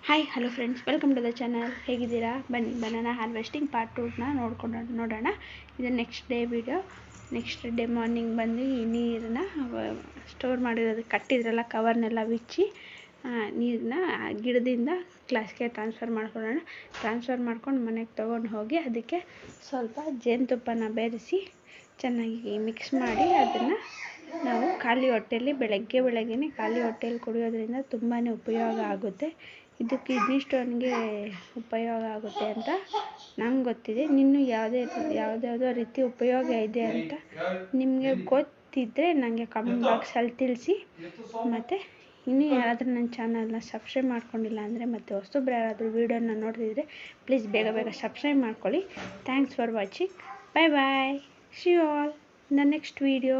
Hi hello friends, welcome to the channel. ಹೇಗಿದ್ದೀರಾ? ಬನ್ನಿ banana harvesting part 2ನ ನೋಡೋಣ. ಇದು next day video. Next day morning ಬಂದು ಈ ನೀರನ್ನ ಸ್ಟೋರ್ ಮಾಡಿರೋದು ಕಟ್ಟಿದ್ರಲ್ಲ ಕವರ್ನೆಲ್ಲ ಬಿಚ್ಚಿ ನೀರನ್ನ ಗಿಡದಿಂದ ಗ್ಲಾಸ್ಗೆ ಟ್ರಾನ್ಸ್ಫರ್ ಮಾಡ್ಕೊಂಡು ಮನೆಗೆ ತೊಗೊಂಡು ಹೋಗಿ ಅದಕ್ಕೆ ಸ್ವಲ್ಪ ಜೇನುತುಪ್ಪನ ಬೆರೆಸಿ ಚೆನ್ನಾಗಿ ಮಿಕ್ಸ್ ಮಾಡಿ ಅದನ್ನು ನಾವು ಖಾಲಿ ಹೊಟ್ಟೆಯಲ್ಲಿ ಬೆಳಗ್ಗೆನೇ ಖಾಲಿ ಹೊಟ್ಟೆಯಲ್ಲಿ ಕುಡಿಯೋದ್ರಿಂದ ತುಂಬಾ ಉಪಯೋಗ ಆಗುತ್ತೆ. ಇದು ಕಿಡ್ನಿ ಸ್ಟೋನ್ಗೆ ಉಪಯೋಗ ಆಗುತ್ತೆ ಅಂತ ನಂಗೆ ಗೊತ್ತಿದೆ. ಇನ್ನೂ ಯಾವುದ್ಯಾವುದೋ ರೀತಿ ಉಪಯೋಗ ಇದೆ ಅಂತ ನಿಮಗೆ ಗೊತ್ತಿದ್ದರೆ ನನಗೆ ಕಮೆಂಟ್ ಬಾಕ್ಸಲ್ಲಿ ತಿಳಿಸಿ. ಮತ್ತು ಇನ್ನೂ ಯಾರಾದರೂ ನನ್ನ ಚಾನಲ್ನ ಸಬ್ಸ್ಕ್ರೈಬ್ ಮಾಡ್ಕೊಂಡಿಲ್ಲ ಅಂದರೆ ಮತ್ತು ಹೊಸಬ್ರು ಯಾರಾದರೂ ವೀಡಿಯೋನ ನೋಡ್ತಿದ್ರೆ ಪ್ಲೀಸ್ ಬೇಗ ಸಬ್ಸ್ಕ್ರೈಬ್ ಮಾಡ್ಕೊಳ್ಳಿ. Thanks for watching. Bye. See you all in the next video.